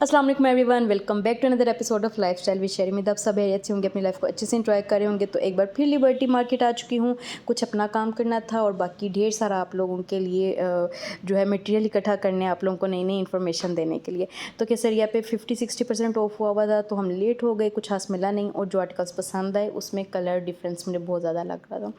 अस्सलाम वालेकुम everyone, welcome back to another episode of lifestyle with Sherry. उम्मीद आप सब हैरियत से होंगे, अपनी लाइफ को अच्छे से इंजॉय कर रहे होंगे। तो एक बार फिर लिबर्टी मार्केट आ चुकी हूँ। कुछ अपना काम करना था और बाकी ढेर सारा आप लोगों के लिए जो है मटेरियल इकट्ठा करने, आप लोगों को नई नई इन्फॉर्मेशन देने के लिए। तो केसरिया पे 50-60% ऑफ हुआ था, तो हम लेट हो गए, कुछ खास मिला नहीं। और जो आर्टिकल्स पसंद आए उसमें कलर डिफरेंस मुझे बहुत ज़्यादा लग रहा था।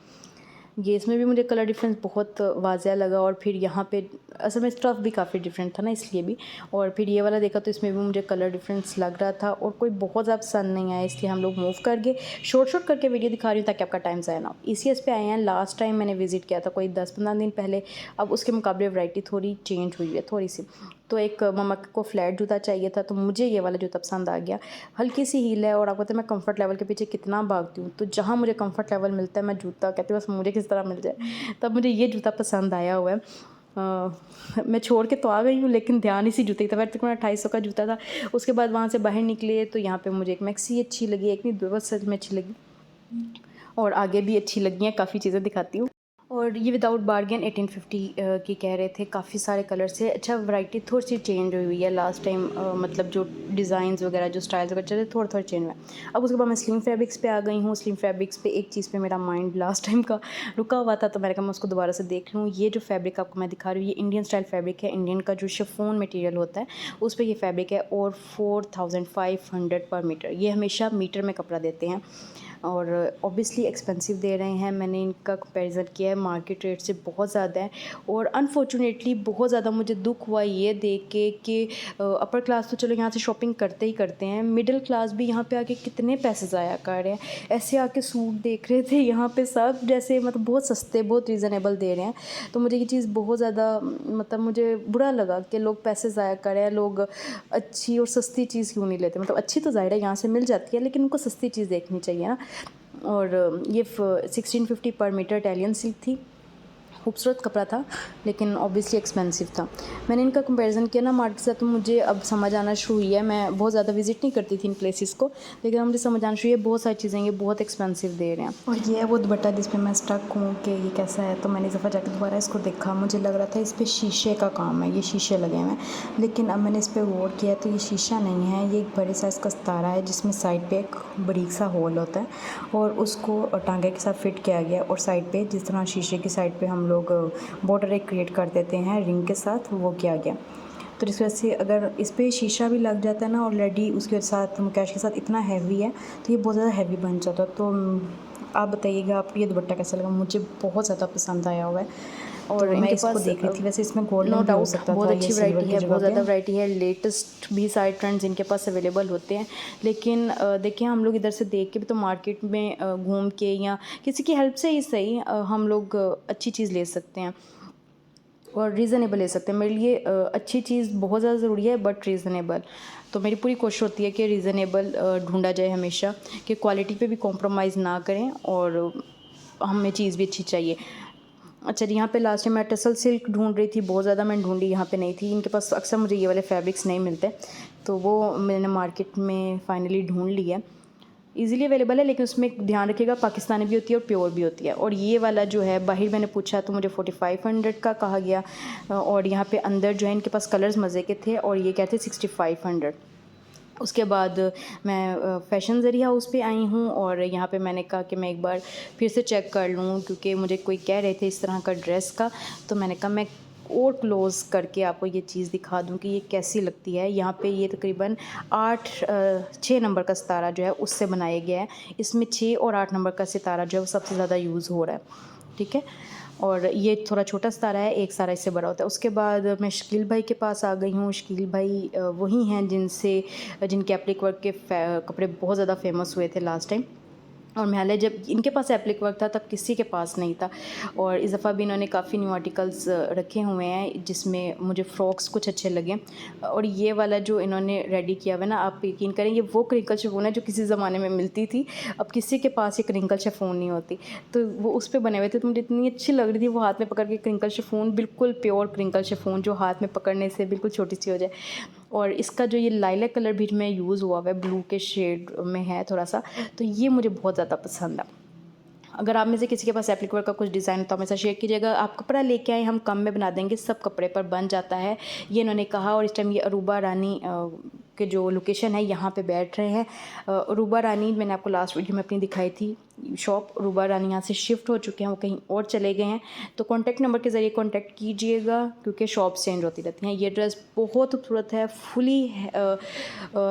ये इसमें भी मुझे कलर डिफरेंस बहुत वाज़िया लगा। और फिर यहाँ पे असल में स्टफ़ भी काफ़ी डिफरेंट था ना, इसलिए भी। और फिर ये वाला देखा तो इसमें भी मुझे कलर डिफरेंस लग रहा था और कोई बहुत ज़्यादा पसंद नहीं आया, इसलिए हम लोग मूव कर गए। शॉर्ट करके वीडियो दिखा रही हूँ ताकि आपका टाइम ज़ाया ना हो। ECS पे आए हैं, लास्ट टाइम मैंने विज़िट किया था कोई 10-15 दिन पहले। अब उसके मुकाबले वैरायटी थोड़ी चेंज हुई है, थोड़ी सी। तो एक मम्मा को फ्लैट जूता चाहिए था, तो मुझे ये वाला जूता पसंद आ गया। हल्की सी हील है और आपको पता है मैं कंफर्ट लेवल के पीछे कितना भागती हूँ। तो जहाँ मुझे कंफर्ट लेवल मिलता है मैं जूता कहती हूँ बस मुझे किस तरह मिल जाए। तब मुझे ये जूता पसंद आया हुआ है। मैं छोड़ के तो आ गई हूँ, लेकिन ध्यान इसी जूते की था। वैसे तकरीबन 2800 का जूता था। उसके बाद वहाँ से बाहर निकले तो यहाँ पे मुझे एक मैक्सी अच्छी लगी, एक नहीं दो बस सच में अच्छी लगी, और आगे भी अच्छी लगी हैं। काफ़ी चीज़ें दिखाती हूँ। और ये विदाउट बार्गेन 1850 की कह रहे थे। काफ़ी सारे कलर्स है। अच्छा, वैरायटी थोड़ी सी चेंज हुई है लास्ट टाइम, मतलब जो डिज़ाइंस वगैरह जो स्टाइल्स वगैरह चले थोड़ा चेंज हुआ है। अब उसके बाद मैं स्लिम फैब्रिक्स पे आ गई हूँ। स्लिम फैब्रिक्स पे एक चीज़ पे मेरा माइंड लास्ट टाइम का रुका हुआ था, तो मैंने कहा मैं उसको दोबारा से देख लूँ। ये जो फैब्रिक आपको मैं दिखा रही हूँ ये इंडियन स्टाइल फैब्रिक है। इंडियन का जो शिफॉन मटेरियल होता है उस पर ये फैब्रिक है, और 4500 पर मीटर। ये हमेशा मीटर में कपड़ा देते हैं और ऑब्वियसली एक्सपेंसिव दे रहे हैं। मैंने इनका कंपैरिजन किया है, मार्केट रेट से बहुत ज़्यादा है। और अनफॉर्चुनेटली बहुत ज़्यादा मुझे दुख हुआ ये देख के कि अपर क्लास तो चलो यहाँ से शॉपिंग करते ही करते हैं, मिडिल क्लास भी यहाँ पे आके कितने पैसे ज़ाया कर रहे हैं। ऐसे आके सूट देख रहे थे यहाँ पे सब, जैसे मतलब बहुत सस्ते, बहुत रीज़नेबल दे रहे हैं। तो मुझे ये चीज़ बहुत ज़्यादा मतलब मुझे बुरा लगा कि लोग पैसे ज़ाया कर रहे हैं। लोग अच्छी और सस्ती चीज़ क्यों नहीं लेते? मतलब अच्छी तो ज़ाहिर है यहाँ से मिल जाती है, लेकिन उनको सस्ती चीज़ देखनी चाहिए ना। और ये 1650 पर मीटर इटालियन सिल्क थी। खूबसूरत कपड़ा था, लेकिन ऑब्वियसली एक्सपेंसिव था। मैंने इनका कंपैरिजन किया ना मार्केट से, तो मुझे अब समझ आना शुरू हुई है। मैं बहुत ज़्यादा विजिट नहीं करती थी इन प्लेसेस को, लेकिन अब मुझे समझ आना शुरू हुई है बहुत सारी चीज़ें ये बहुत एक्सपेंसिव दे रहे हैं। और ये है वो दुपट्टा जिस पे मैं स्टक हूँ कि ये कैसा है। तो मैंने इस दफ़ा जाकर दोबारा इसको देखा, मुझे लग रहा था इस पर शीशे का काम है, ये शीशे लगे हुए हैं। लेकिन अब मैंने इस पर गौर किया तो ये शीशा नहीं है, ये एक बड़े साइज़ का सितारा है जिसमें साइड पे एक बारीक सा होल होता है और उसको टांगे के साथ फिट किया गया। और साइड पे जिस तरह शीशे की साइड पे हम लोग बॉर्डर एक क्रिएट कर देते हैं रिंग के साथ, वो किया गया। तो जिस वजह से अगर इस पर शीशा भी लग जाता है ना ऑलरेडी उसके साथ मुकेश के साथ, इतना हैवी है तो ये बहुत ज़्यादा हैवी बन जाता है। तो आप बताइएगा आपको ये दुपट्टा कैसा लगा? मुझे बहुत ज़्यादा पसंद आया हुआ है। और तो मैं इसको देख रही थी, वैसे इसमें गोल्डन भी हो सकता बहुत था अच्छी ये सिल्वर वैरायटी की है, जगह बहुत पे। ज़्यादा वैरायटी है। लेटेस्ट भी सारे ट्रेंड्स इनके पास अवेलेबल होते हैं। लेकिन देखिए हम लोग इधर से देख के भी तो मार्केट में घूम के या किसी की हेल्प से ही सही हम लोग अच्छी चीज़ ले सकते हैं और रीज़नेबल ले सकते हैं। मेरे लिए अच्छी चीज़ बहुत ज़्यादा ज़रूरी है, बट रीज़नेबल। तो मेरी पूरी कोशिश होती है कि रीज़नेबल ढूंढा जाए हमेशा, कि क्वालिटी पे भी कॉम्प्रोमाइज़ ना करें और हमें चीज़ भी अच्छी चाहिए। अच्छा जी, यहाँ पे लास्ट टाइम मैं टसल सिल्क ढूंढ रही थी, बहुत ज़्यादा मैंने ढूंढी, यहाँ पे नहीं थी। इनके पास अक्सर मुझे ये वाले फैब्रिक्स नहीं मिलते, तो वो मैंने मार्केट में फ़ाइनली ढूंढ लिया। ईज़िली अवेलेबल है, लेकिन उसमें ध्यान रखिएगा पाकिस्तानी भी होती है और प्योर भी होती है। और ये वाला जो है बाहर मैंने पूछा तो मुझे 4500 का कहा गया, और यहाँ पे अंदर जो है इनके पास कलर्स मज़े के थे और ये कहते 6500। उसके बाद मैं फ़ैशन ज़रिया हाउस पे आई हूँ और यहाँ पे मैंने कहा कि मैं एक बार फिर से चेक कर लूँ, क्योंकि मुझे कोई कह रहे थे इस तरह का ड्रेस का। तो मैंने कहा मैं और क्लोज़ करके आपको ये चीज़ दिखा दूँ कि ये कैसी लगती है। यहाँ पे ये तकरीबन 6 नंबर का सितारा जो है उससे बनाया गया है। इसमें 6 और 8 नंबर का सितारा जो है वो सबसे ज़्यादा यूज़ हो रहा है, ठीक है। और ये थोड़ा छोटा सितारा है, एक सितारा इससे बड़ा होता है। उसके बाद मैं शकील भाई के पास आ गई हूँ। शकील भाई वही हैं जिनके एप्लिक वर्क के कपड़े बहुत ज़्यादा फेमस हुए थे लास्ट टाइम। और महल जब इनके पास एप्लिक वर्क था तब किसी के पास नहीं था। और इस दफ़ा भी इन्होंने काफ़ी न्यू आर्टिकल्स रखे हुए हैं, जिसमें मुझे फ़्रॉक्स कुछ अच्छे लगे। और ये वाला जो इन्होंने रेडी किया हुआ है ना, आप यकीन करें ये वो क्रिंकल शिफॉन है जो किसी ज़माने में मिलती थी। अब किसी के पास ये क्रिंकल शिफॉन नहीं होती, तो वो उस पर बने हुए थे। तो मुझे इतनी अच्छी लग रही थी वो हाथ में पकड़ के क्रिंकल शिफॉन, बिल्कुल प्योर क्रिंकल शिफॉन जो हाथ में पकड़ने से बिल्कुल छोटी सी हो जाए। और इसका जो ये लाइलैक कलर भी में यूज़ हुआ हुआ है, ब्लू के शेड में है थोड़ा सा, तो ये मुझे बहुत ज़्यादा पसंद है। अगर आप में से किसी के पास एप्लिक वर्क का कुछ डिज़ाइन तो हमें साथ शेयर कीजिएगा। आप कपड़ा लेके आए, हम कम में बना देंगे, सब कपड़े पर बन जाता है, ये इन्होंने कहा। और इस टाइम ये अरूबा रानी के जो लोकेशन है यहाँ पे बैठ रहे हैं। रूबा रानी मैंने आपको लास्ट वीडियो में अपनी दिखाई थी शॉप, रूबा रानी यहाँ से शिफ्ट हो चुके हैं, वो कहीं और चले गए हैं। तो कॉन्टैक्ट नंबर के ज़रिए कॉन्टैक्ट कीजिएगा क्योंकि शॉप चेंज होती रहती हैं। ये ड्रेस बहुत खूबसूरत है, फुली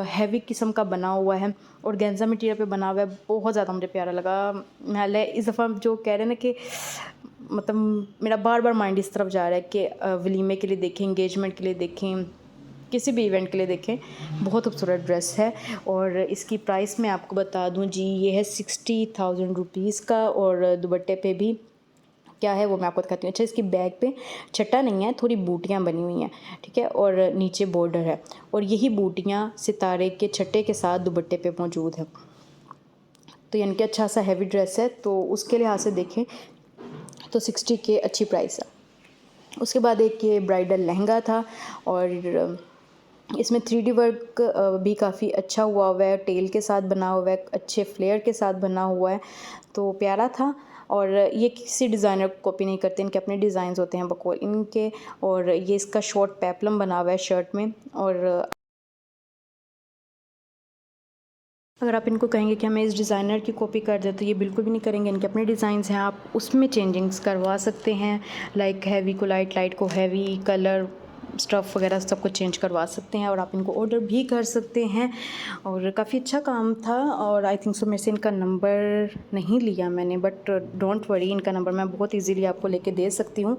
हैवी किस्म का बना हुआ है और गेंजा मटीरियल पे बना हुआ है, बहुत ज़्यादा मुझे प्यारा लगा। मैं इस दफ़ा जो कह रहे हैं ना कि मतलब मेरा बार बार माइंड इस तरफ जा रहा है कि वलीमे के लिए देखें, इंगेजमेंट के लिए देखें, किसी भी इवेंट के लिए देखें। बहुत खूबसूरत ड्रेस है और इसकी प्राइस मैं आपको बता दूं जी, ये है 60,000 रुपीज़ का और दुपट्टे पे भी क्या है वो मैं आपको दिखाती हूँ। अच्छा, इसकी बैक पे छट्टा नहीं है, थोड़ी बूटियाँ बनी हुई हैं, ठीक है, और नीचे बॉर्डर है और यही बूटियाँ सितारे के छट्टे के साथ दुपट्टे पे मौजूद है। तो यानी कि अच्छा सा हैवी ड्रेस है, तो उसके लिहाज से देखें तो 60 के अच्छी प्राइस है। उसके बाद एक ये ब्राइडल लहंगा था और इसमें 3D वर्क भी काफ़ी अच्छा हुआ है, टेल के साथ बना हुआ है, अच्छे फ्लेयर के साथ बना हुआ है, तो प्यारा था। और ये किसी डिज़ाइनर को कॉपी नहीं करते, इनके अपने डिज़ाइंस होते हैं बकौल इनके। और ये इसका शॉर्ट पेपलम बना हुआ है शर्ट में। और अगर आप इनको कहेंगे कि हमें इस डिज़ाइनर की कॉपी कर दे तो ये बिल्कुल भी नहीं करेंगे, इनके अपने डिज़ाइंस हैं, आप उसमें चेंजिंग्स करवा सकते हैं। लाइक हैवी को लाइट, लाइट को हैवी, कलर स्टफ़ वगैरह सब कुछ चेंज करवा सकते हैं और आप इनको ऑर्डर भी कर सकते हैं। और काफ़ी अच्छा काम था और आई थिंक सो मेरे से इनका नंबर नहीं लिया मैंने, बट डोंट वरी, इनका नंबर मैं बहुत इजीली आपको लेके दे सकती हूँ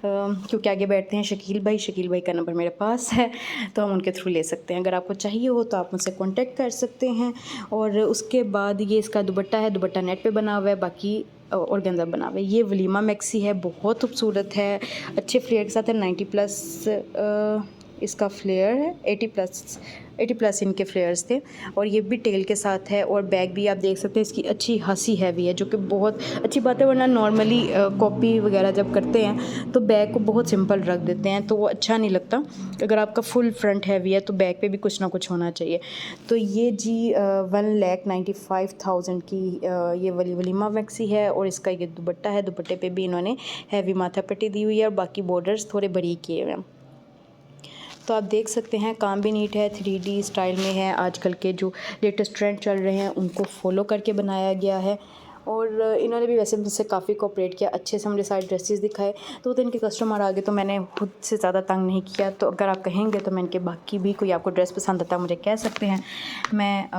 क्योंकि आगे बैठते हैं शकील भाई का नंबर मेरे पास है, तो हम उनके थ्रू ले सकते हैं। अगर आपको चाहिए हो तो आप मुझसे कॉन्टेक्ट कर सकते हैं। और उसके बाद ये इसका दुपट्टा है, दुपट्टा नेट पे बना हुआ है, बाकी ऑर्गेन्जा बना हुआ है। ये वलीमा मैक्सी है, बहुत खूबसूरत है, अच्छे फ्लेयर के साथ है। 90+ इसका फ्लेयर है, 80 प्लस इनके फ्लेयर्स थे और ये भी टेल के साथ है। और बैग भी आप देख सकते हैं इसकी अच्छी हंसी हैवी है, जो कि बहुत अच्छी बात है, वरना नॉर्मली कॉपी वगैरह जब करते हैं तो बैग को बहुत सिंपल रख देते हैं तो वो अच्छा नहीं लगता। अगर आपका फुल फ्रंट हैवी है तो बैग पे भी कुछ ना कुछ होना चाहिए। तो ये जी 1,95,000 की ये वलीमा मैक्सी है और इसका ये दुपट्टा है। दुपट्टे पे भी इन्होंने हैवी माथा पट्टी दी हुई है और बाकी बॉर्डर्स थोड़े बड़ी किए हुए हैं। तो आप देख सकते हैं काम भी नीट है, 3D स्टाइल में है, आजकल के जो लेटेस्ट ट्रेंड चल रहे हैं उनको फॉलो करके बनाया गया है। और इन्होंने भी वैसे मुझसे काफ़ी कोऑपरेट किया, अच्छे से मुझे सारे ड्रेसेस दिखाए। तो इनके कस्टमर आ गए तो मैंने खुद से ज़्यादा तंग नहीं किया। तो अगर आप कहेंगे तो मैं इनके बाकी भी कोई आपको ड्रेस पसंद आता है मुझे कह सकते हैं, मैं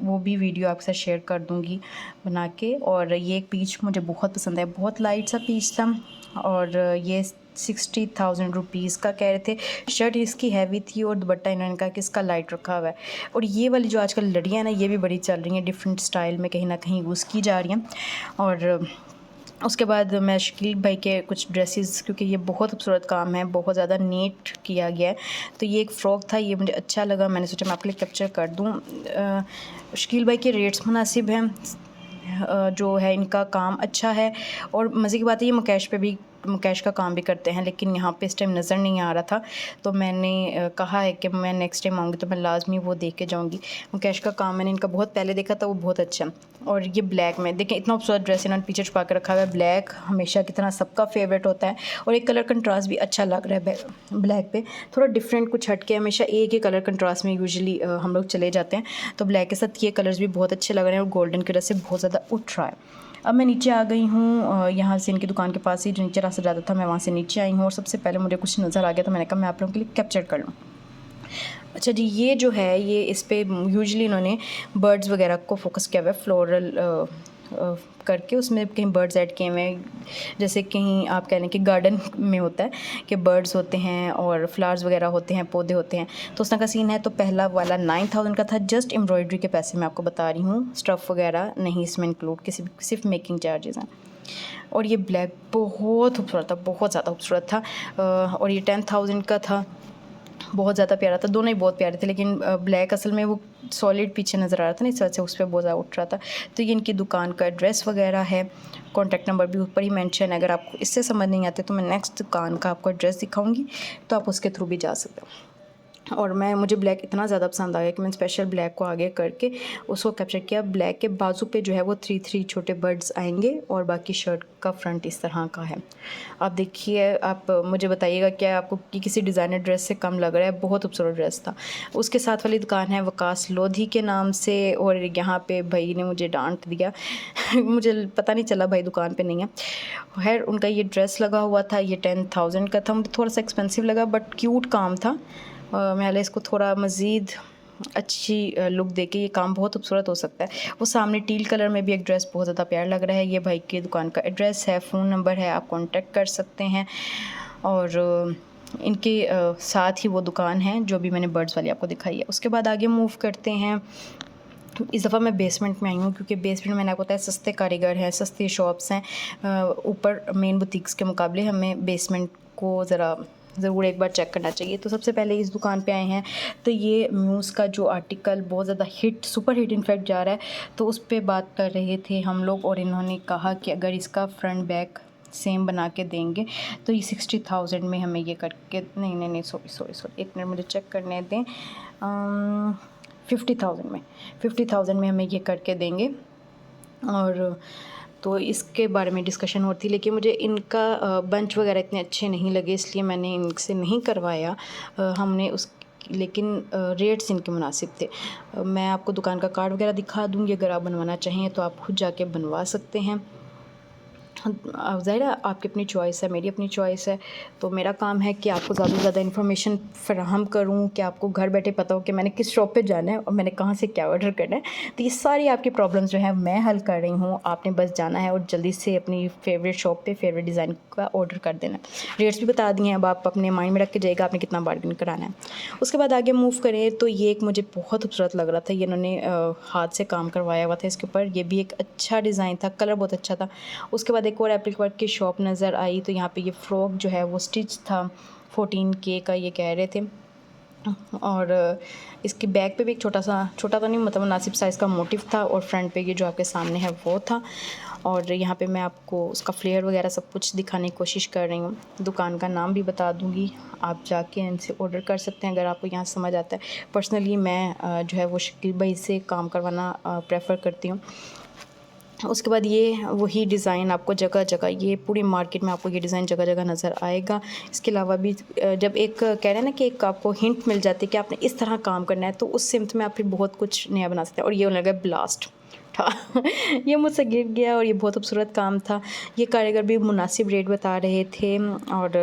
वो भी वीडियो आपके साथ शेयर कर दूँगी बना के। और ये एक पीच मुझे बहुत पसंद है, बहुत लाइट सा पीच था और ये 60,000 रुपीज़ का कह रहे थे। शर्ट इसकी हैवी थी और दुपट्टा इन्होंने कहा कि इसका लाइट रखा हुआ है। और ये वाली जो आजकल लड़ियाँ हैं ना, ये भी बड़ी चल रही हैं, डिफरेंट स्टाइल में कहीं ना कहीं यूज़ की जा रही हैं। और उसके बाद मैं शकील भाई के कुछ ड्रेसेस, क्योंकि ये बहुत खूबसूरत काम है, बहुत ज़्यादा नीट किया गया है, तो ये एक फ़्रॉक था, ये मुझे अच्छा लगा, मैंने सोचा मैं आपके लिए कैप्चर कर दूँ। शकील भाई के रेट्स मुनासिब हैं, जो है इनका काम अच्छा है। और मज़े की बात है ये मुकेश का काम भी करते हैं, लेकिन यहाँ पे इस टाइम नज़र नहीं आ रहा था, तो मैंने कहा है कि मैं नेक्स्ट टाइम आऊँगी तो मैं लाजमी वो देख के जाऊँगी। मुकेश का काम मैंने इनका बहुत पहले देखा था, वो बहुत अच्छा है। और ये ब्लैक में देखें, इतना खूबसूरत ड्रेस इन्होंने पीछे छुपा के रखा हुआ है। ब्लैक हमेशा की तरह सबका फेवरेट होता है और एक कलर कंट्रास्ट भी अच्छा लग रहा है ब्लैक पे, थोड़ा डिफरेंट कुछ हट के। हमेशा एक ही कलर कंट्रास्ट में यूजुअली हम लोग चले जाते हैं, तो ब्लैक के साथ ये कलर्स भी बहुत अच्छे लग रहे हैं और गोल्डन की वजह से बहुत ज़्यादा उठ रहा है। अब मैं नीचे आ गई हूँ, यहाँ से इनकी दुकान के पास ही जो नीचे रास्ता जाता था, मैं वहाँ से नीचे आई हूँ और सबसे पहले मुझे कुछ नज़र आ गया तो मैंने कहा मैं आप लोगों के लिए कैप्चर कर लूँ। अच्छा जी, ये जो है ये इस पे यूजुअली इन्होंने बर्ड्स वगैरह को फोकस किया हुआ है, फ्लोरल करके उसमें कहीं बर्ड्स ऐड किए हुए हैं, जैसे कहीं आप कह लें कि गार्डन में होता है कि बर्ड्स होते हैं और फ्लावर्स वगैरह होते हैं, पौधे होते हैं, तो उस तरह का सीन है। तो पहला वाला 9,000 का था, जस्ट एम्ब्रॉयडरी के पैसे मैं आपको बता रही हूँ, स्टफ़ वगैरह नहीं इसमें इंक्लूड, सिर्फ मेकिंग चार्जेस हैं। और ये ब्लैक बहुत खूबसूरत था, बहुत ज़्यादा खूबसूरत था। और ये 10,000 का था, बहुत ज़्यादा प्यारा था, दोनों ही बहुत प्यारे थे, लेकिन ब्लैक असल में वो सॉलिड पीछे नज़र आ रहा था ना, इस वजह से उस पर बहुत ज़्यादा उठ रहा था। तो ये इनकी दुकान का एड्रेस वगैरह है, कॉन्टैक्ट नंबर भी ऊपर ही मेंशन है। अगर आपको इससे समझ नहीं आते तो मैं नेक्स्ट दुकान का आपको एड्रेस दिखाऊंगी, तो आप उसके थ्रू भी जा सकते हो। और मुझे ब्लैक इतना ज़्यादा पसंद आ गया कि मैंने स्पेशल ब्लैक को आगे करके उसको कैप्चर किया। ब्लैक के बाजू पे जो है वो 3 छोटे बर्ड्स आएंगे और बाकी शर्ट का फ्रंट इस तरह का है। आप देखिए, आप मुझे बताइएगा क्या आपको कि किसी डिज़ाइनर ड्रेस से कम लग रहा है। बहुत खूबसूरत ड्रेस था। उसके साथ वाली दुकान है वकास लोधी के नाम से, और यहाँ पे भाई ने मुझे डांट दिया मुझे पता नहीं चला भाई दुकान पे नहीं है। खैर, उनका ये ड्रेस लगा हुआ था, ये 10,000 का था। मुझे थोड़ा सा एक्सपेंसिव लगा बट क्यूट काम था। मैंने इसको थोड़ा मज़ीद अच्छी लुक देके, ये काम बहुत खूबसूरत हो सकता है। वो सामने टील कलर में भी एक ड्रेस बहुत ज़्यादा प्यारा लग रहा है। ये भाई की दुकान का एड्रेस है, फ़ोन नंबर है, आप कांटेक्ट कर सकते हैं। और इनके साथ ही वो दुकान है जो भी मैंने बर्ड्स वाली आपको दिखाई है। उसके बाद आगे मूव करते हैं। इस दफ़ा मैं बेसमेंट में आई हूँ क्योंकि बेसमेंट में मैंने आपको बताया सस्ते कारीगर हैं, सस्ती शॉप्स हैं। ऊपर मेन बुटीक्स के मुकाबले हमें बेसमेंट को ज़रूर एक बार चेक करना चाहिए। तो सबसे पहले इस दुकान पे आए हैं तो ये म्यूज़ का जो आर्टिकल बहुत ज़्यादा सुपर हिट इनफैक्ट जा रहा है, तो उस पर बात कर रहे थे हम लोग। और इन्होंने कहा कि अगर इसका फ्रंट बैक सेम बना के देंगे तो ये 60,000 में हमें ये करके, नहीं सॉरी, एक मिनट मुझे चेक करने दें। 50,000 में हमें ये करके देंगे। और तो इसके बारे में डिस्कशन होती, लेकिन मुझे इनका बंच वगैरह इतने अच्छे नहीं लगे, इसलिए मैंने इनसे नहीं करवाया। लेकिन रेट्स इनके मुनासिब थे। मैं आपको दुकान का कार्ड वगैरह दिखा दूँगी, अगर आप बनवाना चाहें तो आप खुद जाके बनवा सकते हैं। ज़ाहिर है आपकी अपनी चॉइस है, मेरी अपनी चॉइस है। तो मेरा काम है कि आपको ज़्यादा से ज़्यादा इन्फॉर्मेशन फ़राहम करूँ कि आपको घर बैठे पता हो कि मैंने किस शॉप पे जाना है और मैंने कहाँ से क्या ऑर्डर करना है। तो ये सारी आपकी प्रॉब्लम्स जो है मैं हल कर रही हूँ। आपने बस जाना है और जल्दी से अपनी फेवरेट शॉप पे फेवरेट डिज़ाइन का ऑर्डर कर देना है। रेट्स भी बता दिए हैं, अब आप अपने माइंड में रख के जाइएगा आपने कितना बार्गेन कराना है। उसके बाद आगे मूव करें तो ये एक मुझे बहुत खूबसूरत लग रहा था। ये इन्होंने हाथ से काम करवाया हुआ था इसके ऊपर। ये भी एक अच्छा डिज़ाइन था, कलर बहुत अच्छा था। उसके बाद एक और एप्लिक वर्क की शॉप नज़र आई, तो यहाँ पे ये फ़्रॉक जो है वो स्टिच था, 14K का ये कह रहे थे। और इसकी बैक पे भी एक छोटा तो नहीं मतलब मुनासिब साइज़ का मोटिव था, और फ्रंट पे ये जो आपके सामने है वो था। और यहाँ पे मैं आपको उसका फ्लेयर वगैरह सब कुछ दिखाने की कोशिश कर रही हूँ। दुकान का नाम भी बता दूँगी, आप जाके इनसे ऑर्डर कर सकते हैं अगर आपको यहाँ समझ आता है। पर्सनली मैं जो है वो शकील भाई से काम करवाना प्रेफर करती हूँ। उसके बाद ये वही डिज़ाइन आपको जगह जगह, ये पूरी मार्केट में आपको ये डिज़ाइन जगह जगह नज़र आएगा। इसके अलावा भी जब एक कह रहे हैं ना कि एक आपको हिंट मिल जाती है कि आपने इस तरह काम करना है, तो उस सिमत में आप फिर बहुत कुछ नया बना सकते हैं। और ये लगा ब्लास्ट था ये मुझसे गिर गया और ये बहुत खूबसूरत काम था। ये कारीगर भी मुनासिब रेट बता रहे थे। और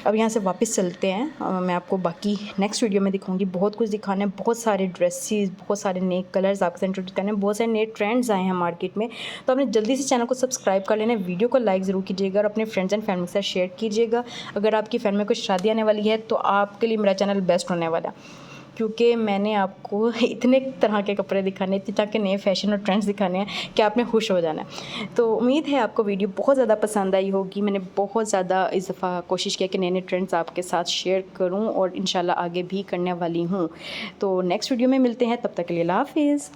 अब यहाँ से वापस चलते हैं, मैं आपको बाकी नेक्स्ट वीडियो में दिखाऊंगी। बहुत कुछ दिखाना है, बहुत सारे ड्रेसेस, बहुत सारे नए कलर्स आपके इंट्रोड्यूस करने हैं, बहुत सारे नए ट्रेंड्स आए हैं मार्केट में। तो आपने जल्दी से चैनल को सब्सक्राइब कर लेना, वीडियो को लाइक ज़रूर कीजिएगा और अपने फ्रेंड्स एंड फैमिली के साथ शेयर कीजिएगा। अगर आपकी फैमिली में कुछ शादी आने वाली है तो आपके लिए मेरा चैनल बेस्ट होने वाला है, क्योंकि मैंने आपको इतने तरह के कपड़े दिखाने, इतने तरह के नए फैशन और ट्रेंड्स दिखाने हैं कि आपने खुश हो जाना है। तो उम्मीद है आपको वीडियो बहुत ज़्यादा पसंद आई होगी। मैंने बहुत ज़्यादा इस दफ़ा कोशिश किया कि नए नए ट्रेंड्स आपके साथ शेयर करूं, और इंशाल्लाह आगे भी करने वाली हूं। तो नेक्स्ट वीडियो में मिलते हैं, तब तक के लिए अल्लाह हाफ़िज़।